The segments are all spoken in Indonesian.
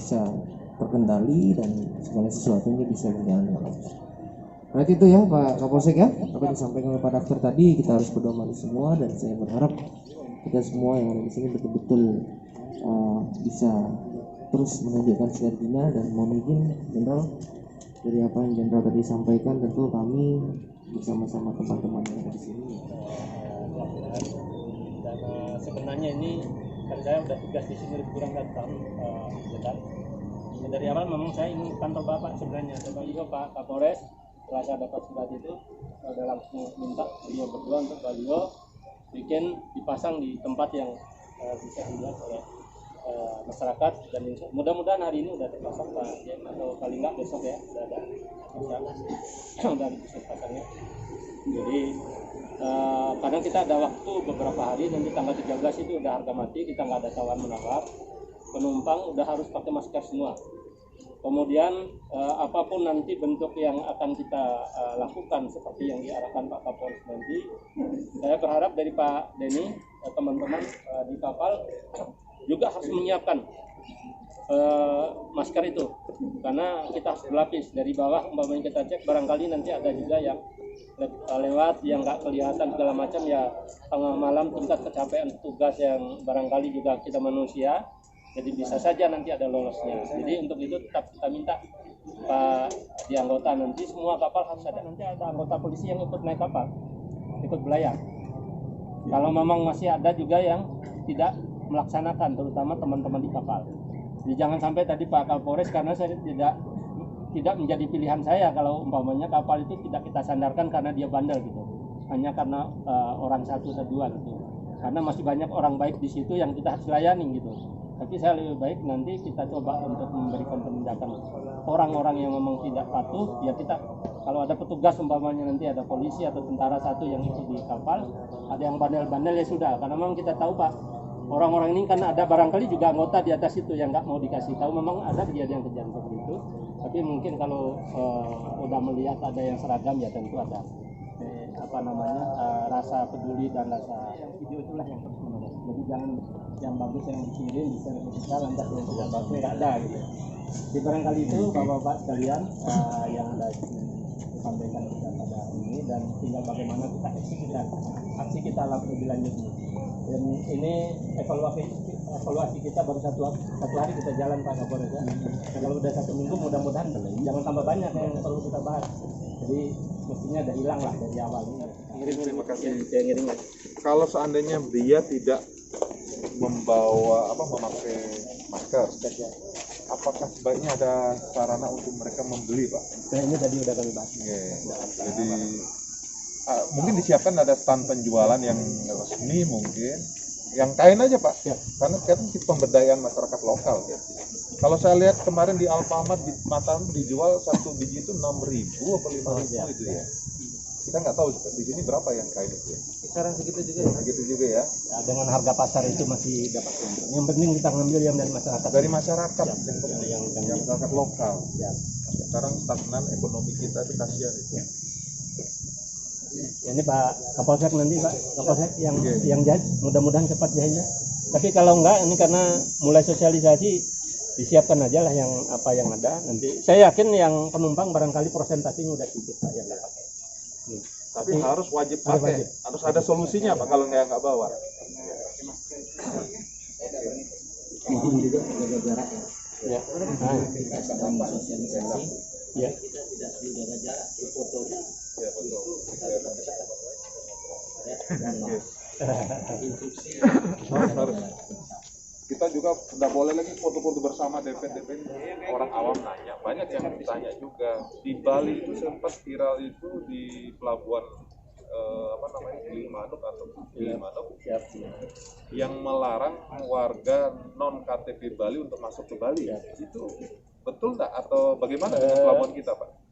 bisa terkendali dan segala sesuatunya bisa berjalan dengan lancar. Berarti itu ya Pak Kapolsek ya, apa disampaikan oleh Pak Dakter tadi, kita harus berdoa semua dan saya berharap kita semua yang ada di sini betul-betul bisa terus menunjukkan sinerginya. Dan mohon izin Jenderal, dari apa yang Jenderal tadi sampaikan tentu kami bersama-sama teman-teman yang ada di sini. Dan sebenarnya ini kan saya udah tugas di sini lebih kurang dari tahun Jenderal. Dari awal memang saya ingin kantor Bapak sebenarnya, tapi Pak Kapolres setelah saya dapat surat itu udah langsung minta beliau berdua untuk beliau bikin dipasang di tempat yang bisa dilihat oleh masyarakat, dan mudah-mudahan hari ini udah terpasang Pak Jen, atau paling nggak besok ya udah ada udah bisa pasangnya. Jadi kadang kita ada waktu beberapa hari, nanti tanggal 13 itu udah harga mati, kita nggak ada tawar menawar, penumpang udah harus pakai masker semua. Kemudian apapun nanti bentuk yang akan kita lakukan seperti yang diarahkan Pak Kapolres nanti, saya berharap dari Pak Denny, teman-teman di kapal juga harus menyiapkan masker itu, karena kita harus berlapis dari bawah. Umpamanya kita cek, barangkali nanti ada juga yang lewat yang nggak kelihatan segala macam ya, tengah malam tingkat kecapean petugas yang barangkali juga kita manusia, jadi bisa saja nanti ada lolosnya. Jadi untuk itu tetap kita minta Pak di anggota nanti semua kapal harus ada, nanti ada anggota polisi yang ikut naik kapal, ikut belayar. Kalau memang masih ada juga yang tidak melaksanakan, terutama teman-teman di kapal. Jadi jangan sampai tadi Pak Kapolres, karena saya tidak menjadi pilihan saya kalau umpamanya kapal itu tidak kita sandarkan karena dia bandel gitu, hanya karena orang satu atau dua gitu, karena masih banyak orang baik di situ yang kita harus layani gitu. Tapi saya lebih baik nanti kita coba untuk memberikan penindakan orang-orang yang memang tidak patuh. Ya kita, kalau ada petugas umpamanya nanti ada polisi atau tentara satu yang ikut di kapal, ada yang bandel-bandel ya sudah, karena memang kita tahu Pak, orang-orang ini kan ada barangkali juga anggota di atas itu yang nggak mau dikasih tahu, memang ada kejadian-kejadian seperti itu. Tapi mungkin kalau udah melihat ada yang seragam ya tentu ada rasa peduli dan rasa video itulah yang terus menerus. Jadi jangan yang bagus yang dikirim bisa kita, lantas yang tidak bagus nggak ada gitu. Jadi barangkali itu Bapak-bapak sekalian yang ada disampaikan kita pada ini, dan tinggal bagaimana kita aksi kita lebih lanjut. Dan ini evaluasi kita baru satu hari kita jalan Pak Kapolres ya. Kalau udah 1 minggu mudah-mudahan jangan tambah banyak yang perlu kita bahas. Jadi mestinya udah hilang lah dari awal ini. Terima kasih. Kalau seandainya dia tidak memakai masker, apakah sebaiknya ada sarana untuk mereka membeli, Pak? Ini tadi udah kami bahas. Jadi mungkin disiapkan ada stand penjualan yang resmi, mungkin yang kain aja Pak, ya. Karena kan kita pemberdayaan masyarakat lokal ya. Kalau saya lihat kemarin di Alfamart di Mataram dijual satu biji itu 6.000 atau 5.000 itu ya. Kita nggak tahu di sini berapa yang kain itu ya. Sekarang segitu juga ya. Segitu juga ya. Ya, dengan harga pasar itu masih dapat. Yang penting kita ngambil yang dari masyarakat. Dari masyarakat yang masyarakat lokal. Ya. Sekarang stagnan ekonomi kita itu kasihan itu. Ya. Ini Pak Kapolsek nanti Pak Kapolsek yang jahit, mudah-mudahan cepat jahitnya. Tapi kalau enggak, ini karena mulai sosialisasi, disiapkan aja lah yang apa yang ada nanti. Saya yakin yang penumpang barangkali persentasinya udah sedikit Pak yang nggak pakai. Tapi harus wajib pakai. Harus ada solusinya Pak kalau nggak bawa. Mohon juga jaga jarak ya. Ya. Kita sedang sosialisasi. Ya. Kita tidak perlu jaga jarak. Fotonya. Ya betul. Harus. Kita juga tidak boleh lagi foto-foto bersama DP orang awam nanya, banyak yang ditanya juga. Di Bali itu sempat viral itu di pelabuhan Gilimanuk atau Gilimanuk yang melarang warga non KTP Bali untuk masuk ke Bali. Itu betul nggak atau bagaimana dengan pelabuhan kita Pak?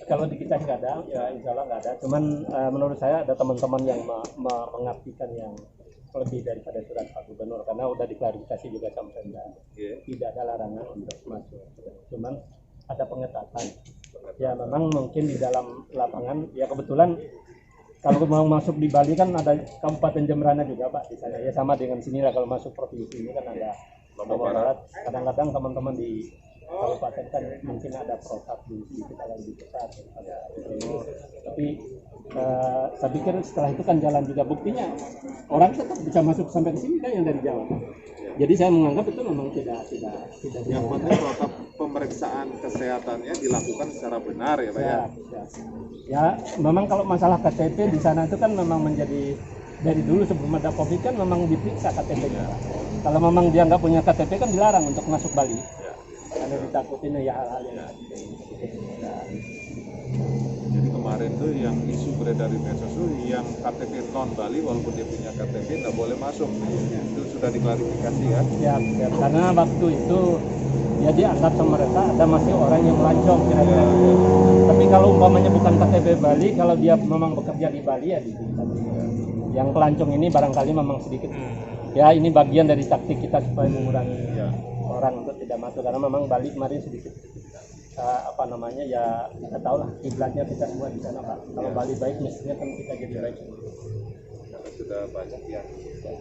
Kalau di kita nggak ada, ya insya Allah nggak ada. Cuman menurut saya ada teman-teman yang mengartikan yang lebih daripada surat Pak Gubernur, karena udah diklarifikasi juga sampai tidak ada larangan untuk masuk. Cuman ada pengetatan. Ya memang mungkin di dalam lapangan, ya kebetulan kalau mau masuk di Bali kan ada Kabupaten Jemberana juga Pak di sana. Ya sama dengan sini lah, kalau masuk provinsi ini kan ada Lombok Barat. Kadang-kadang teman-teman di kabupaten kan mungkin ada protap di sedikit agak lebih besar ada Timur. Tapi saya pikir setelah itu kan jalan juga, buktinya orang tetap bisa masuk sampai ke sini kan yang dari Jawa. Jadi saya menganggap itu memang tidak Yang penting protap pemeriksaan kesehatannya dilakukan secara benar ya Pak ya. Ya, memang kalau masalah KTP di sana itu kan memang menjadi dari dulu sebelum ada COVID kan memang diperiksa KTP-nya. Kalau memang dia nggak punya KTP kan dilarang untuk masuk Bali. Karena ditakutin ya hal-hal yang Jadi kemarin tuh yang isu beredar di medsos tuh yang KTP non Bali walaupun dia punya KTP nggak boleh masuk. Itu sudah diklarifikasi ya. Ya, karena waktu itu ya dianggap sama mereka ada masih orang yang melancong kira-kira gitu. Tapi kalau umpamanya bukan KTP Bali, kalau dia memang bekerja di Bali ya diizinkan. Yang pelancong ini barangkali memang sedikit. Ya ini bagian dari taktik kita supaya mengurangi orang untuk tidak masuk, karena memang Bali kemarin sedikit ya kita tahu lah kiblatnya kita semua di sana Pak. Kalau Bali baik mestinya kan kita jadi baik. Karena sudah banyak yang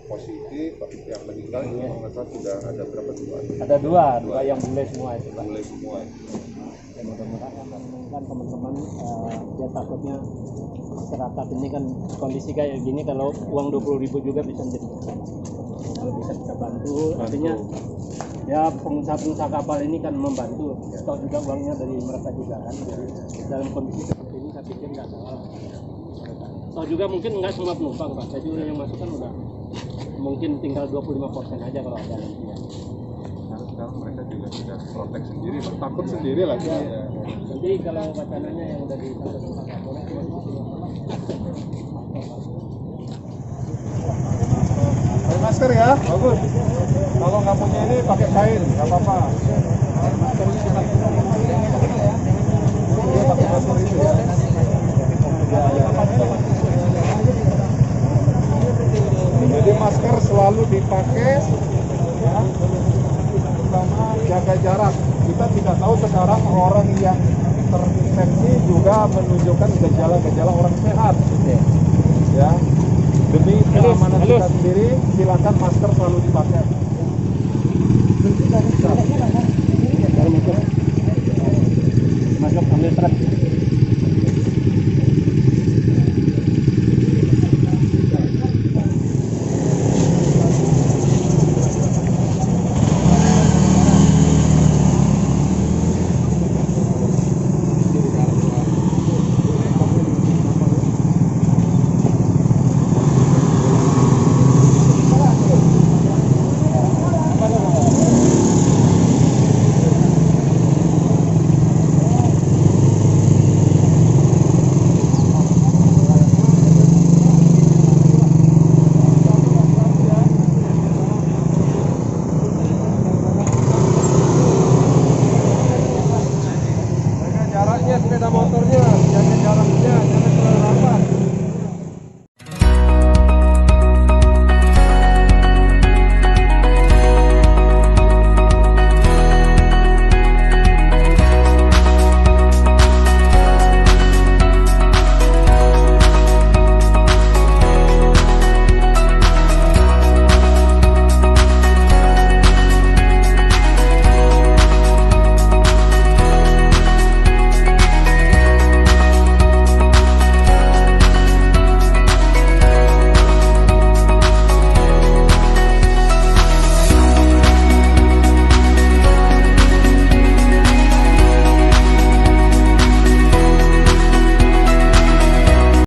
positif, yang meninggal ini sudah ada berapa dua? Ada dua yang bule semua itu Pak. Mulai semua. Ya, mudah-mudahan kan teman-teman ya takutnya masyarakat ini kan kondisi kayak gini, kalau uang 20.000 juga bisa menjadi kalau bisa kita bantu. Artinya ya pengusaha kapal ini kan membantu, atau juga uangnya dari mereka juga kan. Jadi dalam kondisi seperti ini saya pikir nggak salah. Atau juga mungkin nggak semua penumpang Pak, saya juga yang masuk kan udah mungkin tinggal 25% aja kalau ada nantinya. Karena sekarang mereka juga sudah protek sendiri, takut sendiri lagi. Ya. Nanti kalau wacananya yang udah ditangkap Pak Kapolres pakai masker ya, bagus. Kalau nggak punya ini pakai kain, nggak apa-apa. Dia pakai masker itu ya. Jadi masker selalu dipakai, ya, terutama jaga jarak. Kita tidak tahu sekarang orang yang terinfeksi juga menunjukkan gejala-gejala orang sehat, ya. Demi keamanan kita sendiri, silakan masker selalu dipakai. masuk ambil truk. Jaraknya sepeda motornya.